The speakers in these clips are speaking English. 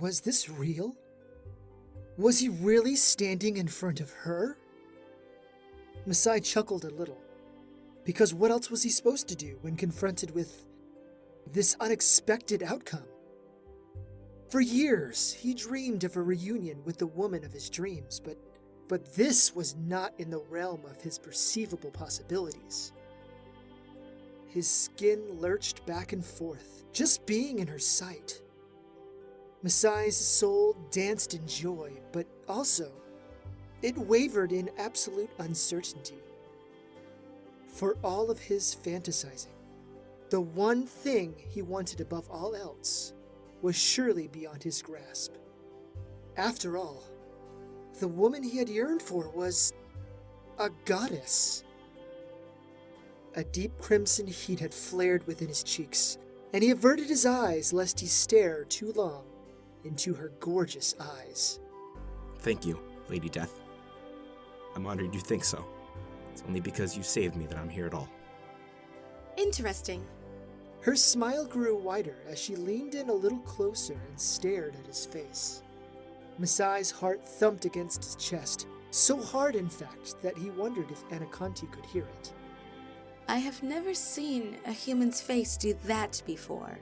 Was this real? Was he really standing in front of her? Masai chuckled a little, because what else was he supposed to do when confronted with this unexpected outcome? For years, he dreamed of a reunion with the woman of his dreams, but this was not in the realm of his perceivable possibilities. His skin lurched back and forth, just being in her sight. Masai's soul danced in joy, but also, it wavered in absolute uncertainty. For all of his fantasizing, the one thing he wanted above all else was surely beyond his grasp. After all, the woman he had yearned for was a goddess. A deep crimson heat had flared within his cheeks, and he averted his eyes lest he stare too long into her gorgeous eyes. Thank you, Lady Death. I'm honored you think so. It's only because you saved me that I'm here at all. Interesting. Her smile grew wider as she leaned in a little closer and stared at his face. Masai's heart thumped against his chest, so hard in fact that he wondered if Anakanti could hear it. I have never seen a human's face do that before.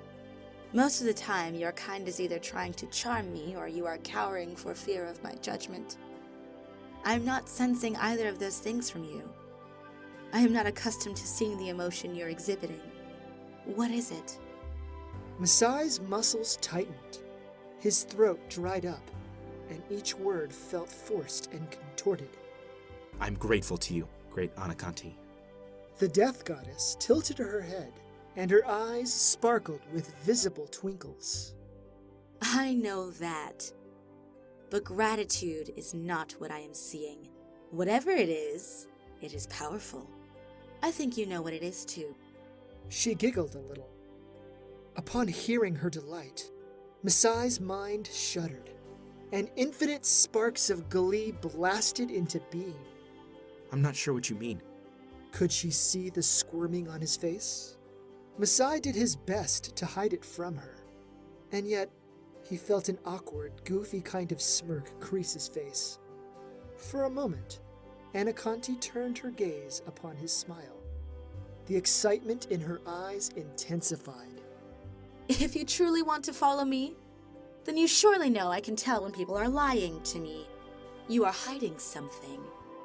Most of the time, your kind is either trying to charm me or you are cowering for fear of my judgment. I'm not sensing either of those things from you. I am not accustomed to seeing the emotion you're exhibiting. What is it? Masai's muscles tightened. His throat dried up, and each word felt forced and contorted. I'm grateful to you, great Anakanti. The death goddess tilted her head, and her eyes sparkled with visible twinkles. I know that. But gratitude is not what I am seeing. Whatever it is powerful. I think you know what it is too. She giggled a little. Upon hearing her delight, Masai's mind shuddered, and infinite sparks of glee blasted into being. I'm not sure what you mean. Could she see the squirming on his face? Masai did his best to hide it from her, and yet he felt an awkward, goofy kind of smirk crease his face. For a moment, Anakanti turned her gaze upon his smile. The excitement in her eyes intensified. If you truly want to follow me, then you surely know I can tell when people are lying to me. You are hiding something,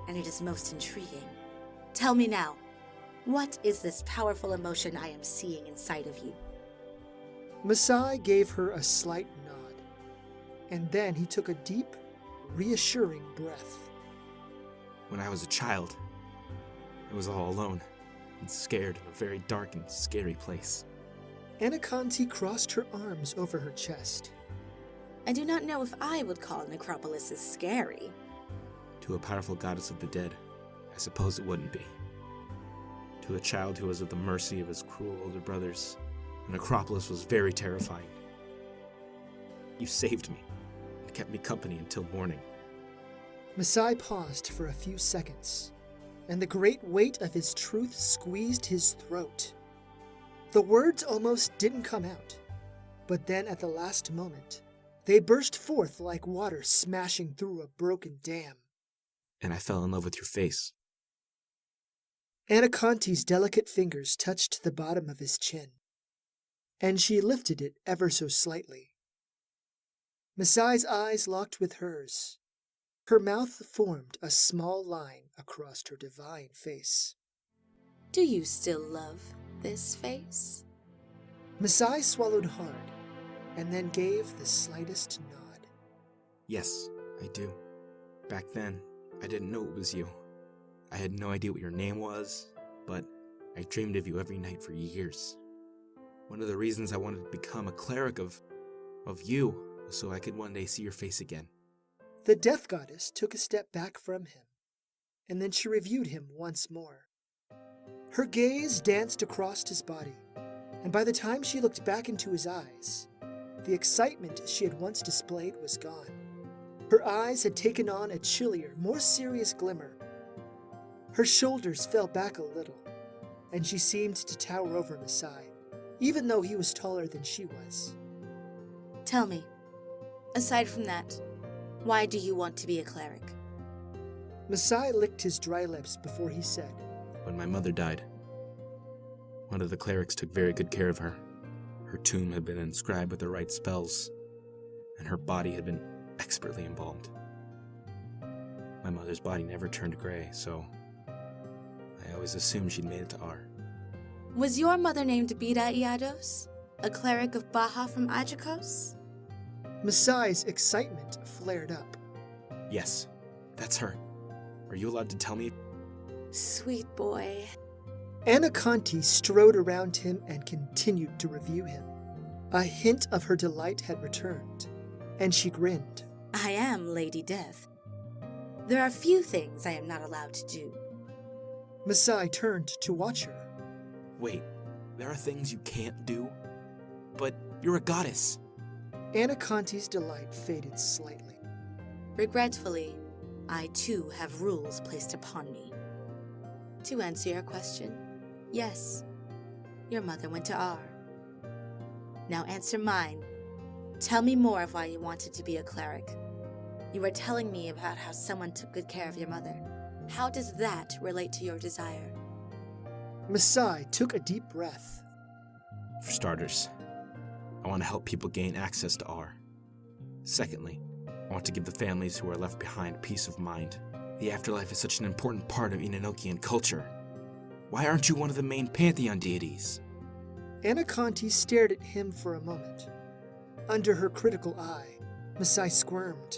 and it is most intriguing. Tell me now, what is this powerful emotion I am seeing inside of you? Masai gave her a slight nod, and then he took a deep, reassuring breath. When I was a child, I was all alone and scared in a very dark and scary place. Anakanti crossed her arms over her chest. I do not know if I would call necropolises scary. To a powerful goddess of the dead, I suppose it wouldn't be. To a child who was at the mercy of his cruel older brothers, the necropolis was very terrifying. You saved me and kept me company until morning. Masai paused for a few seconds, and the great weight of his truth squeezed his throat. The words almost didn't come out, but then at the last moment, they burst forth like water smashing through a broken dam. And I fell in love with your face. Anakanti's delicate fingers touched the bottom of his chin, and she lifted it ever so slightly. Masai's eyes locked with hers. Her mouth formed a small line across her divine face. Do you still love this face? Masai swallowed hard, and then gave the slightest nod. Yes, I do. Back then, I didn't know it was you. I had no idea what your name was, but I dreamed of you every night for years. One of the reasons I wanted to become a cleric of you was so I could one day see your face again. The death goddess took a step back from him, and then she reviewed him once more. Her gaze danced across his body, and by the time she looked back into his eyes, the excitement she had once displayed was gone. Her eyes had taken on a chillier, more serious glimmer. Her shoulders fell back a little, and she seemed to tower over Masai, even though he was taller than she was. Tell me, Aside from that, why do you want to be a cleric? Masai licked his dry lips before he said, When my mother died, one of the clerics took very good care of her. Her tomb had been inscribed with the right spells, and her body had been expertly embalmed. My mother's body never turned gray, so I always assumed she'd made it to R. Was your mother named Bida Iados, a cleric of Baja from Ajikos? Masai's excitement flared up. Yes, that's her. Are you allowed to tell me? Sweet boy. Anakanti strode around him and continued to review him. A hint of her delight had returned, and she grinned. I am Lady Death. There are few things I am not allowed to do. Masai turned to watch her. Wait, there are things you can't do? But you're a goddess. Anakanti's delight faded slightly. Regretfully, I too have rules placed upon me. To answer your question, yes, your mother went to R. Now answer mine. Tell me more of why you wanted to be a cleric. You were telling me about how someone took good care of your mother. How does that relate to your desire? Masai took a deep breath. For starters, I want to help people gain access to R. Secondly, I want to give the families who are left behind peace of mind. The afterlife is such an important part of Enonochian culture. Why aren't you one of the main pantheon deities? Anakanti stared at him for a moment. Under her critical eye, Masai squirmed.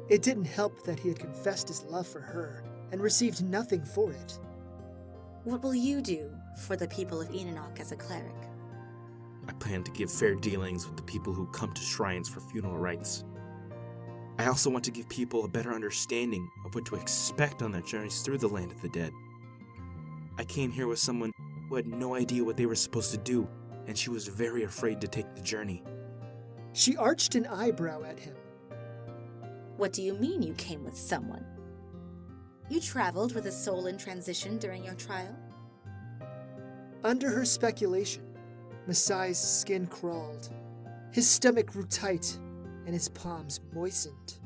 It didn't help that he had confessed his love for her and received nothing for it. What will you do for the people of Enonoch as a cleric? I plan to give fair dealings with the people who come to shrines for funeral rites. I also want to give people a better understanding of what to expect on their journeys through the land of the dead. I came here with someone who had no idea what they were supposed to do, and she was very afraid to take the journey. She arched an eyebrow at him. What do you mean you came with someone? You traveled with a soul in transition during your trial? Under her speculation, Masai's skin crawled. His stomach grew tight, and his palms moistened.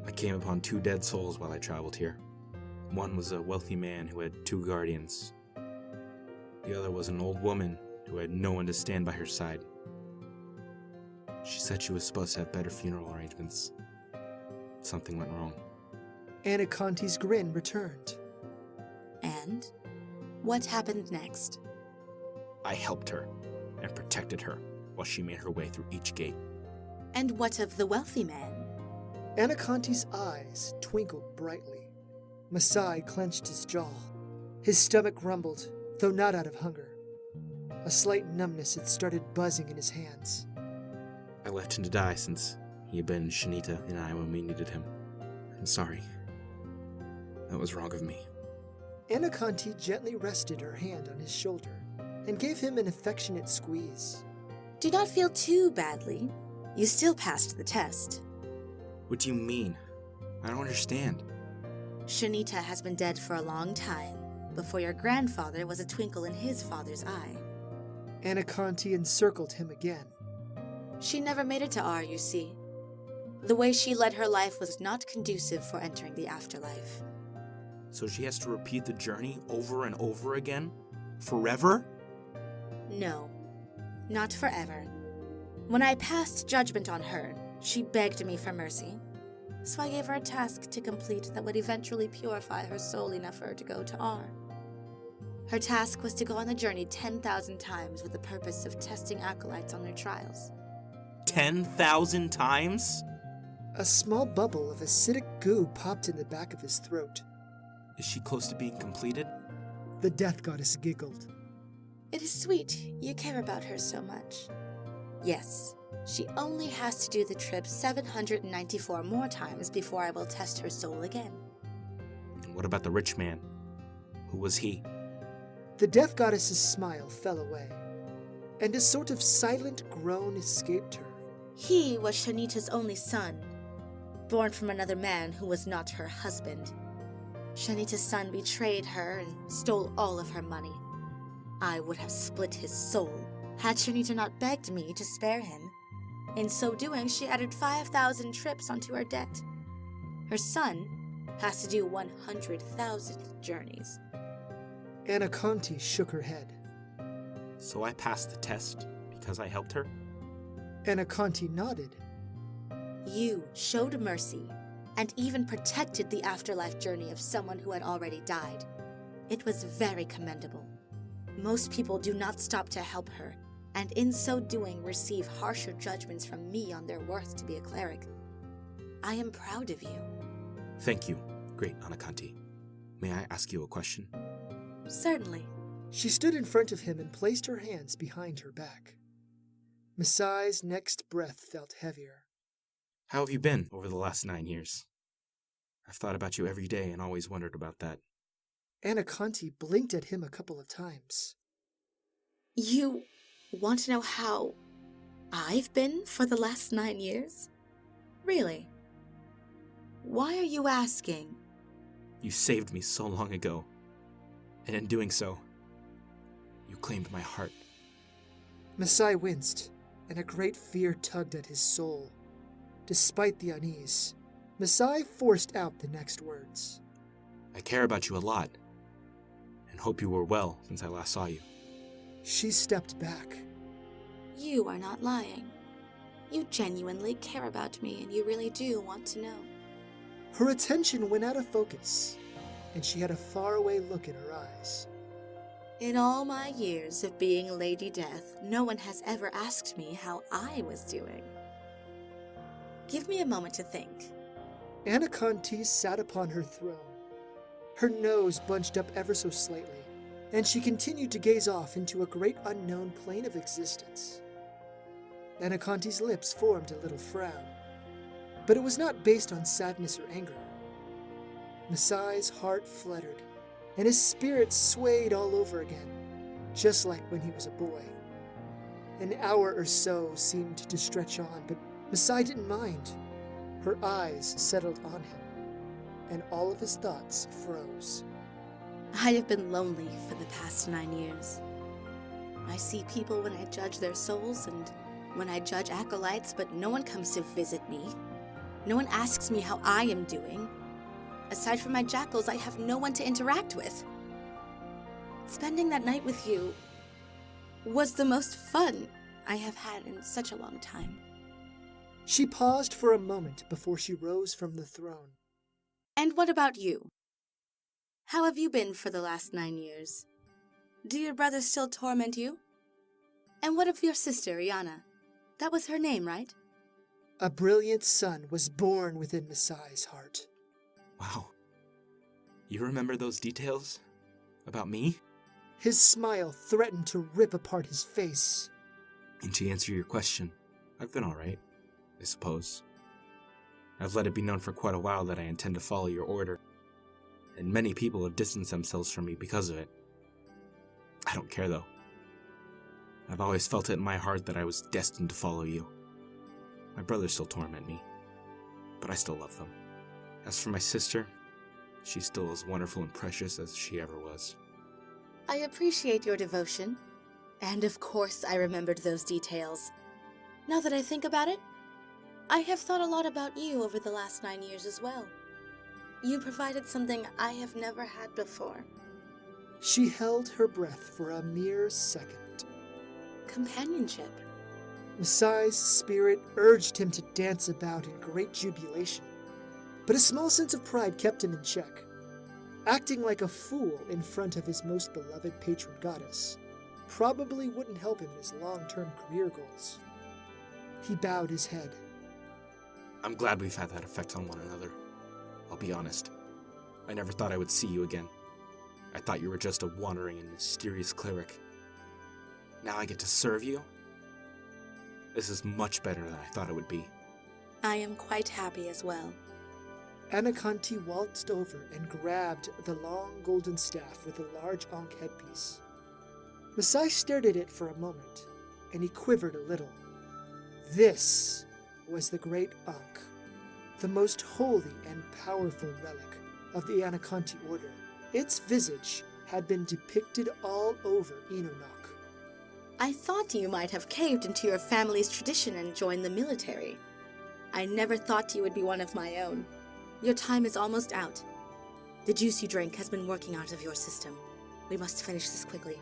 I came upon 2 dead souls while I traveled here. One was a wealthy man who had 2 guardians. The other was an old woman who had no one to stand by her side. She said she was supposed to have better funeral arrangements. Something went wrong. Anakanti's grin returned. And what happened next? I helped her and protected her while she made her way through each gate. And what of the wealthy man? Anakanti's eyes twinkled brightly. Masai clenched his jaw. His stomach rumbled, though not out of hunger. A slight numbness had started buzzing in his hands. I left him to die since he abandoned Shanita and I when we needed him. I'm sorry. That was wrong of me. Anakanti gently rested her hand on his shoulder and gave him an affectionate squeeze. Do not feel too badly. You still passed the test. What do you mean? I don't understand. Shanita has been dead for a long time, before your grandfather was a twinkle in his father's eye. Anakanti encircled him again. She never made it to R, you see. The way she led her life was not conducive for entering the afterlife. So she has to repeat the journey over and over again? Forever? No, not forever. When I passed judgment on her, she begged me for mercy. So I gave her a task to complete that would eventually purify her soul enough for her to go to R. Her task was to go on the journey 10,000 times with the purpose of testing acolytes on their trials. 10,000 times? A small bubble of acidic goo popped in the back of his throat. Is she close to being completed? The death goddess giggled. It is sweet you care about her so much. Yes, she only has to do the trip 794 more times before I will test her soul again. And what about the rich man? Who was he? The death goddess's smile fell away, and a sort of silent groan escaped her. He was Shanita's only son, born from another man who was not her husband. Shanita's son betrayed her and stole all of her money. I would have split his soul had Shanita not begged me to spare him. In so doing, she added 5,000 trips onto her debt. Her son has to do 100,000 journeys. Anakanti shook her head. So I passed the test because I helped her? Anakanti nodded. You showed mercy and even protected the afterlife journey of someone who had already died. It was very commendable. Most people do not stop to help her, and in so doing receive harsher judgments from me on their worth to be a cleric. I am proud of you. Thank you, great Anakanti. May I ask you a question? Certainly. She stood in front of him and placed her hands behind her back. Masai's next breath felt heavier. How have you been over the last 9 years? I've thought about you every day and always wondered about that. Anakanti blinked at him a couple of times. You want to know how I've been for the last 9 years? Really? Why are you asking? You saved me so long ago, and in doing so, you claimed my heart. Masai winced, and a great fear tugged at his soul. Despite the unease, Masai forced out the next words. I care about you a lot, and hope you were well since I last saw you. She stepped back. You are not lying. You genuinely care about me, and you really do want to know. Her attention went out of focus, and she had a faraway look in her eyes. In all my years of being Lady Death, no one has ever asked me how I was doing. Give me a moment to think. Anakanti sat upon her throne. Her nose bunched up ever so slightly, and she continued to gaze off into a great unknown plane of existence. Anakanti's lips formed a little frown, but it was not based on sadness or anger. Masai's heart fluttered, and his spirit swayed all over again, just like when he was a boy. An hour or so seemed to stretch on, but Masai didn't mind. Her eyes settled on him, and all of his thoughts froze. I have been lonely for the past 9 years. I see people when I judge their souls and when I judge acolytes, but no one comes to visit me. No one asks me how I am doing. Aside from my jackals, I have no one to interact with. Spending that night with you was the most fun I have had in such a long time. She paused for a moment before she rose from the throne. And what about you? How have you been for the last 9 years? Do your brothers still torment you? And what of your sister, Iana? That was her name, right? A brilliant sun was born within Masai's heart. Wow. You remember those details? About me? His smile threatened to rip apart his face. And to answer your question, I've been alright, I suppose. I've let it be known for quite a while that I intend to follow your order, and many people have distanced themselves from me because of it. I don't care though. I've always felt it in my heart that I was destined to follow you. My brothers still torment me, but I still love them. As for my sister, she's still as wonderful and precious as she ever was. I appreciate your devotion, and of course I remembered those details. Now that I think about it, I have thought a lot about you over the last 9 years as well. You provided something I have never had before. She held her breath for a mere second. Companionship. Masai's spirit urged him to dance about in great jubilation, but a small sense of pride kept him in check. Acting like a fool in front of his most beloved patron goddess probably wouldn't help him in his long-term career goals. He bowed his head. I'm glad we've had that effect on one another. I'll be honest. I never thought I would see you again. I thought you were just a wandering and mysterious cleric. Now I get to serve you? This is much better than I thought it would be. I am quite happy as well. Anakanti waltzed over and grabbed the long golden staff with a large Ankh headpiece. Masai stared at it for a moment, and he quivered a little. This was the great Ankh, the most holy and powerful relic of the Anakanti order. Its visage had been depicted all over Enonoch. I thought you might have caved into your family's tradition and joined the military. I never thought you would be one of my own. Your time is almost out. The juice you drank has been working out of your system. We must finish this quickly.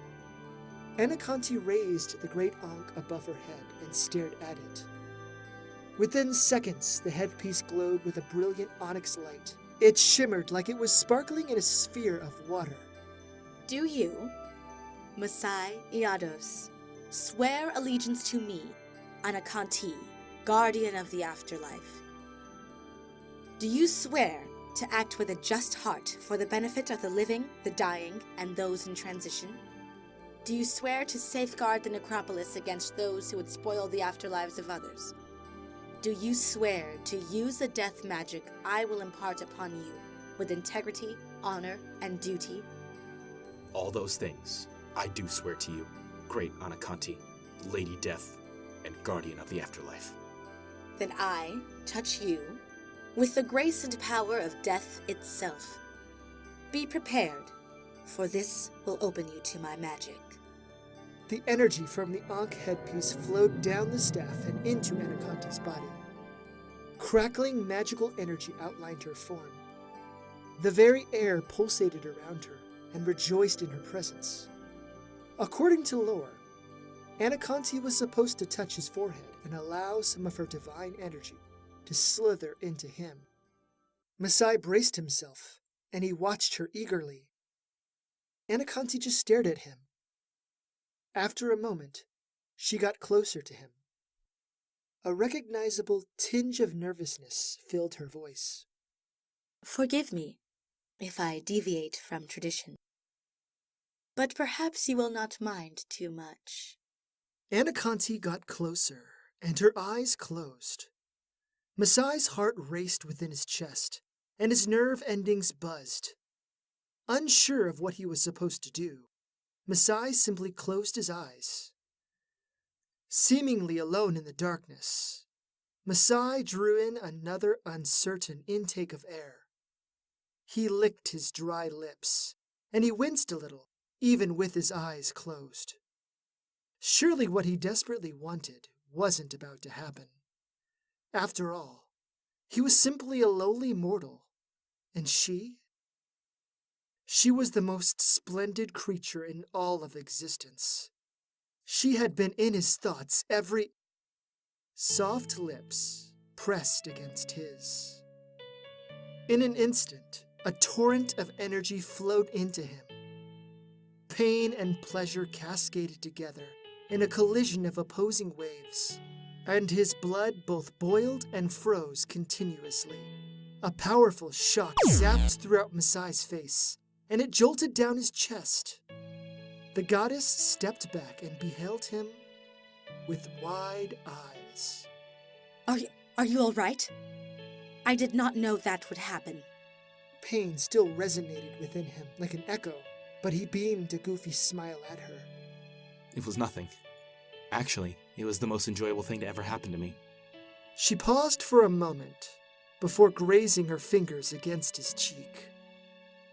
Anakanti raised the great ankh above her head and stared at it. Within seconds, the headpiece glowed with a brilliant onyx light. It shimmered like it was sparkling in a sphere of water. Do you, Masai Iados, swear allegiance to me, Anakanti, guardian of the afterlife? Do you swear to act with a just heart for the benefit of the living, the dying, and those in transition? Do you swear to safeguard the necropolis against those who would spoil the afterlives of others? Do you swear to use the death magic I will impart upon you with integrity, honor, and duty? All those things, I do swear to you, great Anakanti, Lady Death, and Guardian of the Afterlife. Then I touch you with the grace and power of death itself. Be prepared, for this will open you to my magic. The energy from the ankh headpiece flowed down the staff and into Anakanti's body. Crackling magical energy outlined her form. The very air pulsated around her and rejoiced in her presence. According to lore, Anakanti was supposed to touch his forehead and allow some of her divine energy to slither into him. Masai braced himself, and he watched her eagerly. Anakanti just stared at him. After a moment, she got closer to him. A recognizable tinge of nervousness filled her voice. Forgive me if I deviate from tradition, but perhaps you will not mind too much. Anakanti got closer, and her eyes closed. Masai's heart raced within his chest, and his nerve endings buzzed. Unsure of what he was supposed to do, Masai simply closed his eyes. Seemingly alone in the darkness, Masai drew in another uncertain intake of air. He licked his dry lips, and he winced a little, even with his eyes closed. Surely what he desperately wanted wasn't about to happen. After all, he was simply a lowly mortal, and she was the most splendid creature in all of existence. She had been in his thoughts every... Soft lips pressed against his. In an instant, a torrent of energy flowed into him. Pain and pleasure cascaded together in a collision of opposing waves, and his blood both boiled and froze continuously. A powerful shock zapped throughout Masai's face, and it jolted down his chest. The goddess stepped back and beheld him with wide eyes. Are you all right? I did not know that would happen. Pain still resonated within him like an echo, but he beamed a goofy smile at her. It was nothing. Actually, it was the most enjoyable thing to ever happen to me. She paused for a moment before grazing her fingers against his cheek.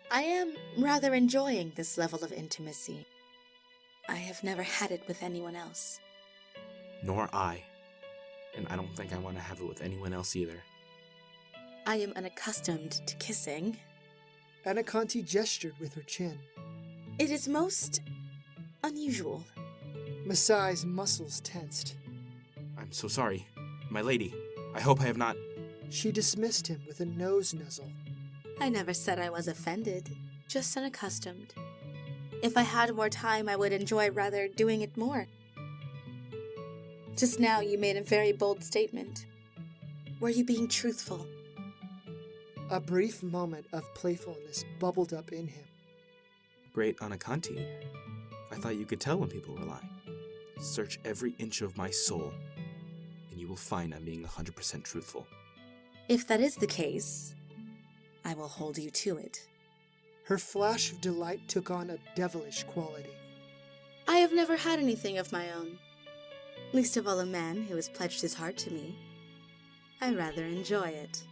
I am rather enjoying this level of intimacy. I have never had it with anyone else. Nor I. And I don't think I want to have it with anyone else either. I am unaccustomed to kissing. Anakanti gestured with her chin. It is most unusual. Masai's muscles tensed. I'm so sorry. My lady, I hope I have not... She dismissed him with a nose nuzzle. I never said I was offended, just unaccustomed. If I had more time, I would enjoy rather doing it more. Just now you made a very bold statement. Were you being truthful? A brief moment of playfulness bubbled up in him. Great Anakanti, I thought you could tell when people were lying. Search every inch of my soul, and you will find I'm being 100% truthful. If that is the case, I will hold you to it. Her flash of delight took on a devilish quality. I have never had anything of my own. Least of all a man who has pledged his heart to me. I rather enjoy it.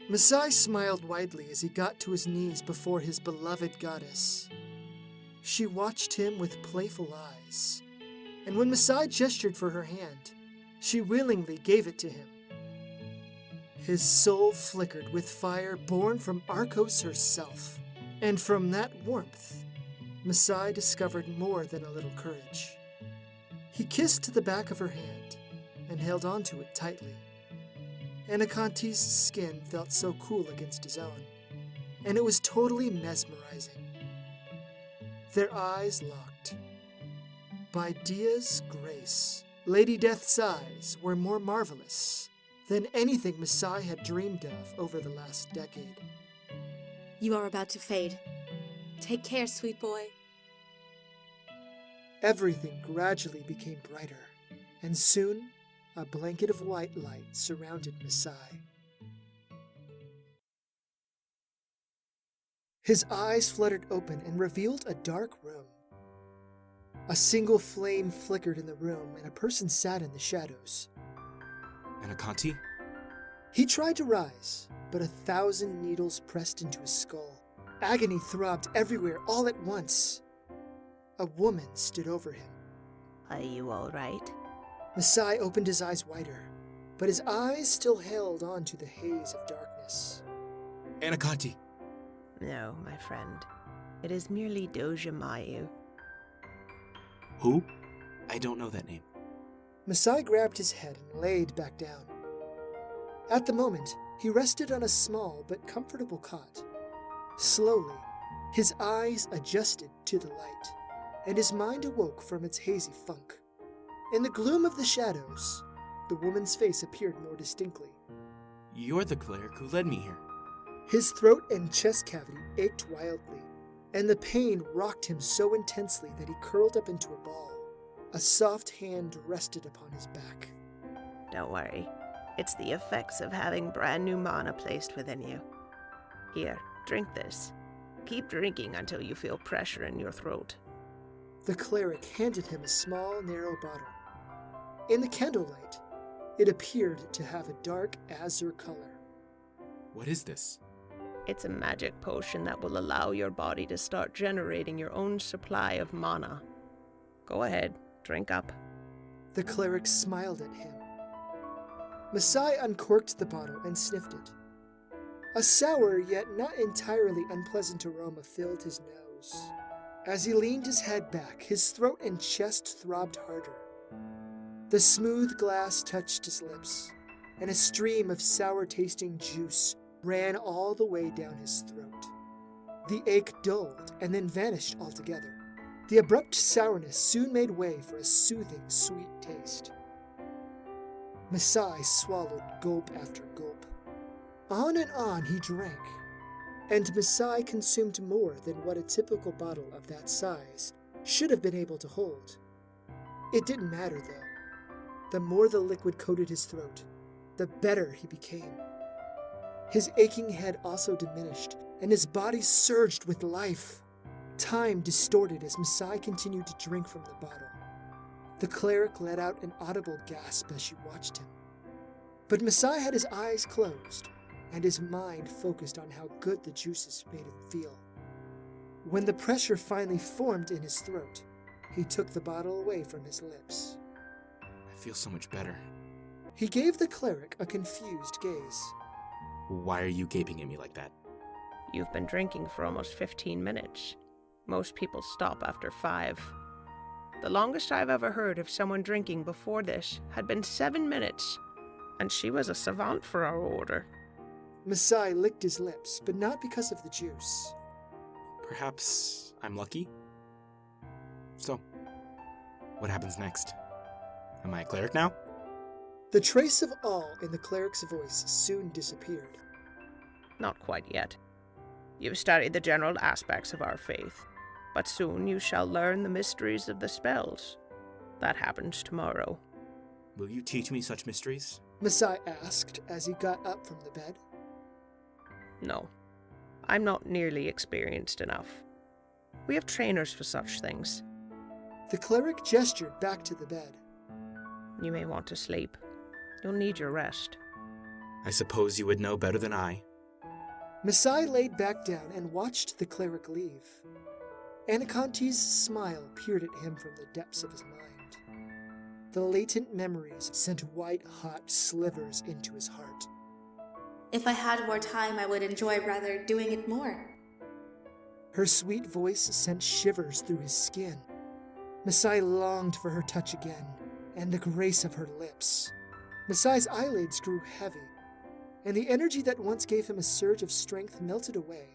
Masai smiled widely as he got to his knees before his beloved goddess. She watched him with playful eyes. and when Masai gestured for her hand, she willingly gave it to him. His soul flickered with fire born from Arcos herself, and from that warmth, Masai discovered more than a little courage. He kissed the back of her hand and held onto it tightly. Anakanti's skin felt so cool against his own, and it was totally mesmerizing. Their eyes locked. By Dia's grace, Lady Death's eyes were more marvelous than anything Masai had dreamed of over the last decade. You are about to fade. Take care, sweet boy. Everything gradually became brighter, and soon a blanket of white light surrounded Masai. His eyes fluttered open and revealed a dark room. A single flame flickered in the room, and a person sat in the shadows. Anakanti? He tried to rise, but 1,000 needles pressed into his skull. Agony throbbed everywhere all at once. A woman stood over him. Are you all right? Masai opened his eyes wider, but his eyes still held on to the haze of darkness. Anakanti! No, my friend. It is merely Doja Mayu. Who? I don't know that name. Masai grabbed his head and laid back down. At the moment, he rested on a small but comfortable cot. Slowly, his eyes adjusted to the light, and his mind awoke from its hazy funk. In the gloom of the shadows, the woman's face appeared more distinctly. You're the cleric who led me here. His throat and chest cavity ached wildly, and the pain rocked him so intensely that he curled up into a ball. A soft hand rested upon his back. Don't worry. It's the effects of having brand new mana placed within you. Here, drink this. Keep drinking until you feel pressure in your throat. The cleric handed him a small, narrow bottle. In the candlelight, it appeared to have a dark azure color. What is this? It's a magic potion that will allow your body to start generating your own supply of mana. Go ahead, drink up. The cleric smiled at him. Masai uncorked the bottle and sniffed it. A sour yet not entirely unpleasant aroma filled his nose. As he leaned his head back, his throat and chest throbbed harder. The smooth glass touched his lips, and a stream of sour-tasting juice ran all the way down his throat. The ache dulled and then vanished altogether. The abrupt sourness soon made way for a soothing, sweet taste. Masai swallowed gulp after gulp. On and on he drank, and Masai consumed more than what a typical bottle of that size should have been able to hold. It didn't matter, though. The more the liquid coated his throat, the better he became. His aching head also diminished, and his body surged with life. Time distorted as Masai continued to drink from the bottle. The cleric let out an audible gasp as she watched him. But Masai had his eyes closed, and his mind focused on how good the juices made him feel. When the pressure finally formed in his throat, he took the bottle away from his lips. I feel so much better. He gave the cleric a confused gaze. Why are you gaping at me like that? You've been drinking for almost 15 minutes. Most people stop after 5. The longest I've ever heard of someone drinking before this had been 7 minutes, and she was a savant for our order. Masai licked his lips, but not because of the juice. Perhaps I'm lucky? So, what happens next? Am I a cleric now? The trace of awe in the cleric's voice soon disappeared. Not quite yet. You've studied the general aspects of our faith, but soon you shall learn the mysteries of the spells. That happens tomorrow. Will you teach me such mysteries? Masai asked as he got up from the bed. No, I'm not nearly experienced enough. We have trainers for such things. The cleric gestured back to the bed. You may want to sleep. You'll need your rest. I suppose you would know better than I. Masai laid back down and watched the cleric leave. Anakanti's smile peered at him from the depths of his mind. The latent memories sent white-hot slivers into his heart. If I had more time, I would enjoy rather doing it more. Her sweet voice sent shivers through his skin. Masai longed for her touch again, and the grace of her lips. Masai's eyelids grew heavy, and the energy that once gave him a surge of strength melted away.